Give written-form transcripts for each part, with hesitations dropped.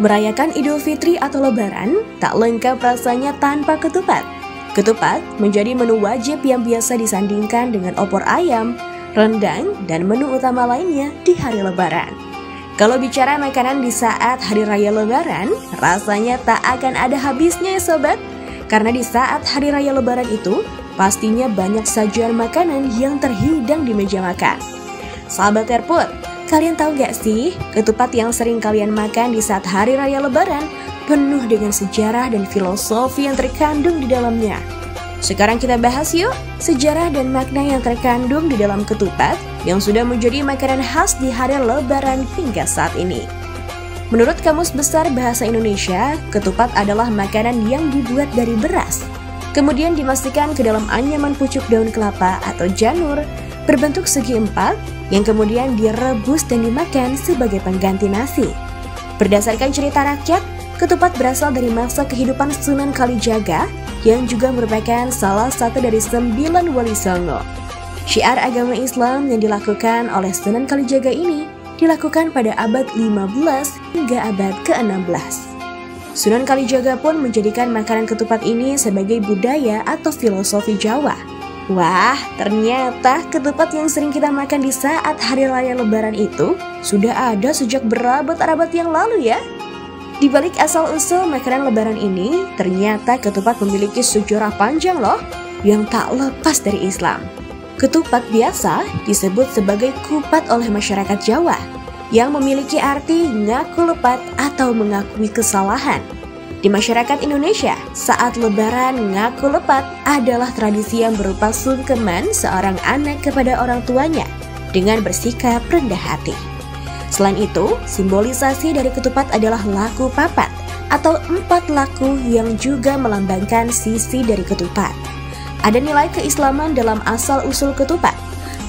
Merayakan Idul Fitri atau Lebaran tak lengkap rasanya tanpa ketupat. Ketupat menjadi menu wajib yang biasa disandingkan dengan opor ayam, rendang, dan menu utama lainnya di hari Lebaran. Kalau bicara makanan di saat Hari Raya Lebaran, rasanya tak akan ada habisnya ya sobat. Karena di saat Hari Raya Lebaran itu, pastinya banyak sajian makanan yang terhidang di meja makan. Sahabat Terput, kalian tahu gak sih, ketupat yang sering kalian makan di saat Hari Raya Lebaran penuh dengan sejarah dan filosofi yang terkandung di dalamnya. Sekarang kita bahas yuk, sejarah dan makna yang terkandung di dalam ketupat yang sudah menjadi makanan khas di hari Lebaran hingga saat ini. Menurut Kamus Besar Bahasa Indonesia, ketupat adalah makanan yang dibuat dari beras, kemudian dimasukkan ke dalam anyaman pucuk daun kelapa atau janur berbentuk segi empat yang kemudian direbus dan dimakan sebagai pengganti nasi. Berdasarkan cerita rakyat, ketupat berasal dari masa kehidupan Sunan Kalijaga yang juga merupakan salah satu dari 9 Wali Songo. Syiar agama Islam yang dilakukan oleh Sunan Kalijaga ini dilakukan pada abad 15 hingga abad ke-16. Sunan Kalijaga pun menjadikan makanan ketupat ini sebagai budaya atau filosofi Jawa. Wah, ternyata ketupat yang sering kita makan di saat Hari Raya Lebaran itu sudah ada sejak berabad-abad yang lalu ya. Di balik asal-usul makanan Lebaran ini, ternyata ketupat memiliki sejarah panjang loh, yang tak lepas dari Islam. Ketupat biasa disebut sebagai kupat oleh masyarakat Jawa, yang memiliki arti ngaku lepat atau mengakui kesalahan. Di masyarakat Indonesia, saat Lebaran ngaku lepat adalah tradisi yang berupa sungkeman seorang anak kepada orang tuanya dengan bersikap rendah hati. Selain itu, simbolisasi dari ketupat adalah laku papat atau 4 laku yang juga melambangkan sisi dari ketupat. Ada nilai keislaman dalam asal-usul ketupat,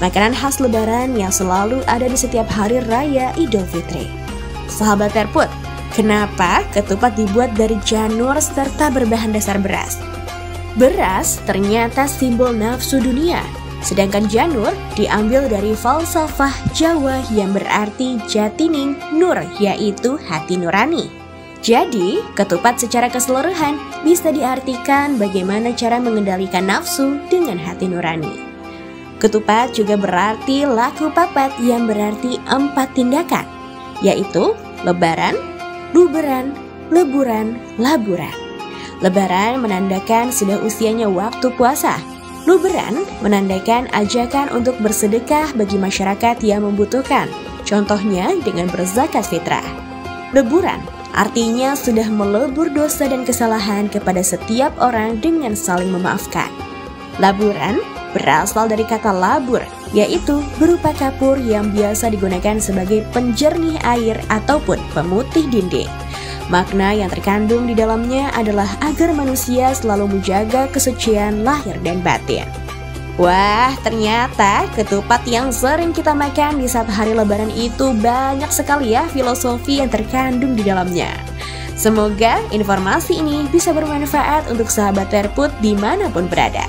makanan khas Lebaran yang selalu ada di setiap hari raya Idul Fitri. Sahabat Terput, kenapa ketupat dibuat dari janur serta berbahan dasar beras? Beras ternyata simbol nafsu dunia, sedangkan janur diambil dari falsafah Jawa yang berarti jatining nur, yaitu hati nurani. Jadi, ketupat secara keseluruhan bisa diartikan bagaimana cara mengendalikan nafsu dengan hati nurani. Ketupat juga berarti laku papat yang berarti 4 tindakan, yaitu lebaran, luberan, leburan, laburan. Lebaran menandakan sudah usianya waktu puasa. Luberan menandakan ajakan untuk bersedekah bagi masyarakat yang membutuhkan, contohnya dengan berzakat fitrah. Leburan artinya sudah melebur dosa dan kesalahan kepada setiap orang dengan saling memaafkan. Laburan berasal dari kata labur, yaitu berupa kapur yang biasa digunakan sebagai penjernih air ataupun pemutih dinding. Makna yang terkandung di dalamnya adalah agar manusia selalu menjaga kesucian lahir dan batin. Wah, ternyata ketupat yang sering kita makan di saat hari Lebaran itu banyak sekali ya filosofi yang terkandung di dalamnya. Semoga informasi ini bisa bermanfaat untuk sahabat Terput dimanapun berada.